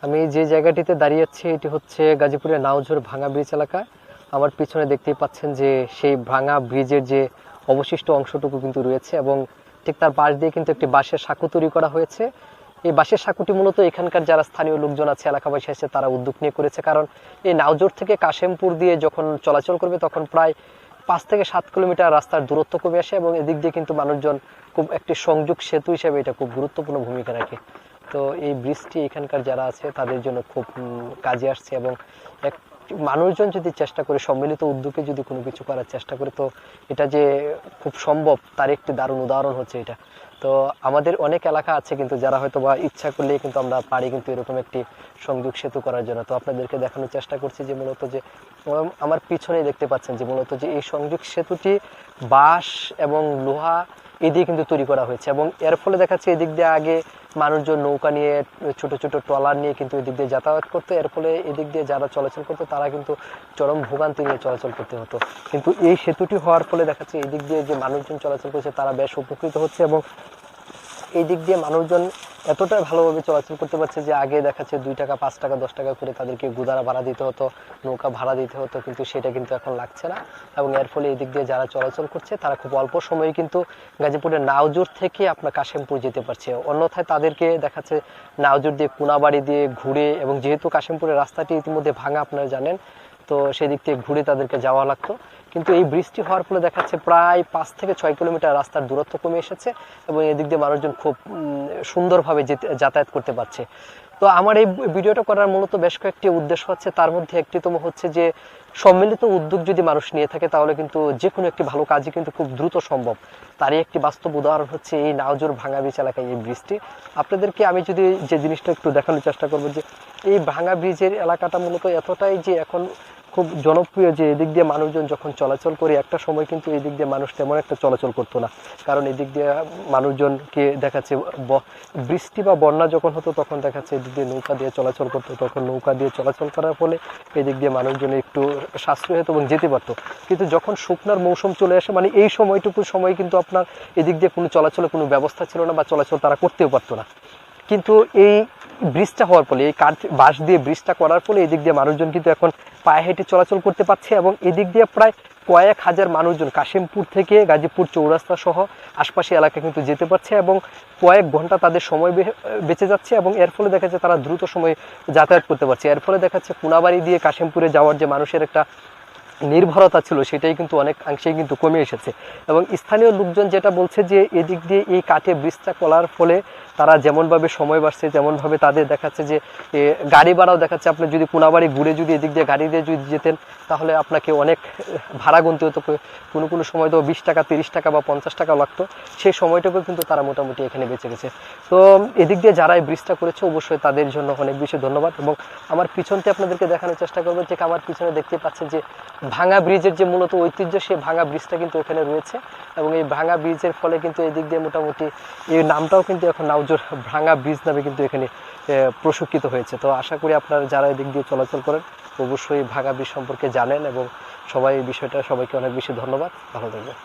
আমি যে জায়গাটিতে দাঁড়িয়ে আছি এটি হচ্ছে গাজীপুরের নাওঝোর ভাঙা ব্রিজ এলাকা। আমার পিছনে দেখতেই পাচ্ছেন যে সেই ভাঙা ব্রিজের যে অবশিষ্ট অংশটুকু কিন্তু রয়েছে এবং ঠিক তার পাশ দিয়ে কিন্তু একটি বাঁশের সাঁকো তৈরি করা হয়েছে। এই বাঁশের সাঁকোটি মূলত এখানকার যারা স্থানীয় লোকজন আছে, এলাকাবাসী আছে, তারা উদ্যোগ নিয়ে করেছে। কারণ এই নাওঝোর থেকে কাশেমপুর দিয়ে যখন চলাচল করবে তখন প্রায় 5 থেকে 7 কিলোমিটার রাস্তার দূরত্ব কমে আসে এবং এদিক দিয়ে কিন্তু মানুষজন খুব একটি সংযোগ সেতু হিসেবে এটা খুব গুরুত্বপূর্ণ ভূমিকা রাখে। তো এই ব্রিজটি এখানকার যারা আছে তাদের জন্য খুব কাজে আসছে এবং এক মানুষজন যদি চেষ্টা করে, সম্মিলিত উদ্যোগে যদি কোনো কিছু করার চেষ্টা করে, তো এটা যে খুব সম্ভব তার একটি দারুণ উদাহরণ হচ্ছে এটা। তো আমাদের অনেক এলাকা আছে কিন্তু যারা হয়তো বা ইচ্ছা করলেই কিন্তু আমরা পারি কিন্তু এরকম একটি সংযোগ সেতু করার জন্য। তো আপনাদেরকে দেখানোর চেষ্টা করছি যে মূলত যে আমার পিছনেই দেখতে পাচ্ছেন যে মূলত যে এই সংযোগ সেতুটি বাঁশ এবং লোহা এদিকে কিন্তু তৈরি করা হয়েছে এবং এর ফলে দেখাচ্ছে এদিক দিয়ে আগে মানুষজন নৌকা নিয়ে, ছোট ছোট ট্রলার নিয়ে কিন্তু এদিক দিয়ে যাতায়াত করতো। এর ফলে এদিক দিয়ে যারা চলাচল করতো তারা কিন্তু চরম ভোগান্তি নিয়ে চলাচল করতে হতো। কিন্তু এই সেতুটি হওয়ার ফলে দেখাচ্ছে এদিক দিয়ে যে মানুষজন চলাচল করছে তারা বেশ উপকৃত হচ্ছে এবং এই দিক দিয়ে মানুষজন এতটা ভালোভাবে চলাচল করতে পারছে যে আগে দেখাচ্ছে 2 টাকা, 5 টাকা, 10 টাকা করে তাদেরকে গুদারা ভাড়া দিতে হতো, নৌকা ভাড়া দিতে হতো, কিন্তু সেটা কিন্তু এখন লাগছে না। এবং এর ফলে এই দিক দিয়ে যারা চলাচল করছে তারা খুব অল্প সময়ে কিন্তু গাজীপুরের নাওজোর থেকে আপনার কাশেমপুর যেতে পারছে। অন্যথায় তাদেরকে দেখাচ্ছে নাওজোর দিয়ে কোনাবাড়ি দিয়ে ঘুরে, এবং যেহেতু কাশেমপুরের রাস্তাটি ইতিমধ্যে ভাঙা আপনারা জানেন, তো সেদিক থেকে ঘুরে তাদেরকে যাওয়া লাগতো। কিন্তু এই বৃষ্টি হওয়ার ফলে দেখাচ্ছে প্রায় 5 থেকে 6 কিলোমিটার রাস্তার দূরত্ব কমে এসেছে এবং এদিক দিয়ে মানুষজন খুব সুন্দরভাবে যাতায়াত করতে পারছে। তো আমার এই ভিডিওটা করার মূলত বেশ কয়েকটি উদ্দেশ্য আছে। তার মধ্যে একটিতম হচ্ছে যে সম্মিলিত উদ্যোগ যদি মানুষ নিয়ে থাকে তাহলে কিন্তু যে কোনো একটি ভালো কাজই কিন্তু খুব দ্রুত সম্ভব। তারই একটি বাস্তব উদাহরণ হচ্ছে এই নাওজোর ভাঙা ব্রিজ এলাকায় এই ব্রিজটি। আপনাদেরকে আমি যদি যে জিনিসটা একটু দেখানোর চেষ্টা করবো যে এই ভাঙা ব্রিজের এলাকাটা মূলত এতটাই যে এখন খুব জনপ্রিয় যে এদিক দিয়ে মানুষজন যখন চলাচল করে, একটা সময় কিন্তু এই দিক দিয়ে মানুষ তেমন একটা চলাচল করতো না। কারণ এদিক দিয়ে মানুষজনকে দেখাচ্ছে বৃষ্টি বা বন্যা যখন হতো তখন দেখাচ্ছে এদিক দিয়ে নৌকা দিয়ে চলাচল করতো, তখন নৌকা দিয়ে চলাচল করার ফলে এদিক দিয়ে মানুষজন একটু সাশ্রয় হতো এবং যেতে পারতো। কিন্তু যখন শুকনার মৌসুম চলে আসে, মানে এই সময়টুকু সময় কিন্তু আপনার এদিক দিয়ে কোনো চলাচলের কোনো ব্যবস্থা ছিল না বা চলাচল তারা করতেও পারতো না। কিন্তু এই ব্রিজটা হওয়ার ফলে, এই কাঠ বাঁশ দিয়ে ব্রিজটা করার ফলে এদিক দিয়ে মানুষজন কিন্তু এখন পায়ে হেঁটে চলাচল করতে পারছে এবং এদিক দিয়ে প্রায় কয়েক হাজার মানুষজন কাশিমপুর থেকে গাজীপুর চৌরাস্তা সহ আশপাশি এলাকা কিন্তু যেতে পারছে এবং কয়েক ঘন্টা তাদের সময় বেঁচে যাচ্ছে এবং এর ফলে দেখা যাচ্ছে তারা দ্রুত সময়ে যাতায়াত করতে পারছে। এর ফলে দেখা যাচ্ছে কোনাবাড়ি দিয়ে কাশিমপুরে যাওয়ার যে মানুষের একটা নির্ভরতা ছিল সেটাই কিন্তু অনেকাংশেই কিন্তু কমে এসেছে। এবং স্থানীয় লোকজন যেটা বলছে যে এদিক দিয়ে এই কাঠে ব্রিজটা করার ফলে তারা যেমনভাবে সময় বাড়ছে, যেমনভাবে তাদের দেখাচ্ছে যে গাড়ি ভাড়াও দেখাচ্ছে, আপনি যদি কোনাবাড়ি ঘুরে যদি এদিক দিয়ে গাড়ি দিয়ে যদি যেতেন তাহলে আপনাকে অনেক ভাড়া গুনতে হতো। কোনো সময় তো 20 টাকা, 30 টাকা বা 50 টাকা লাগতো। সেই সময়টুকু কিন্তু তারা মোটামুটি এখানে বেঁচে গেছে। তো এদিক দিয়ে যারা এই ব্রিজটা করেছে অবশ্যই তাদের জন্য অনেক বেশি ধন্যবাদ। এবং আমার পিছনতে আপনাদেরকে দেখানোর চেষ্টা করবো যে আমার পিছনে দেখতে পাচ্ছেন যে ভাঙা ব্রিজের যে মূলত ঐতিহ্য, সেই ভাঙা ব্রিজটা কিন্তু এখানে রয়েছে এবং এই ভাঙা ব্রিজের ফলে কিন্তু এদিক দিয়ে মোটামুটি এই নামটাও কিন্তু এখন নাওজোর ভাঙা ব্রিজ নামে কিন্তু এখানে প্রশিক্ষিত হয়েছে। তো আশা করি আপনারা যারা এদিক দিয়ে চলাচল করেন অবশ্যই ভাঙা ব্রিজ সম্পর্কে জানেন এবং সবাই এই বিষয়টা, সবাইকে অনেক বেশি ধন্যবাদ। ভালো থাকবেন।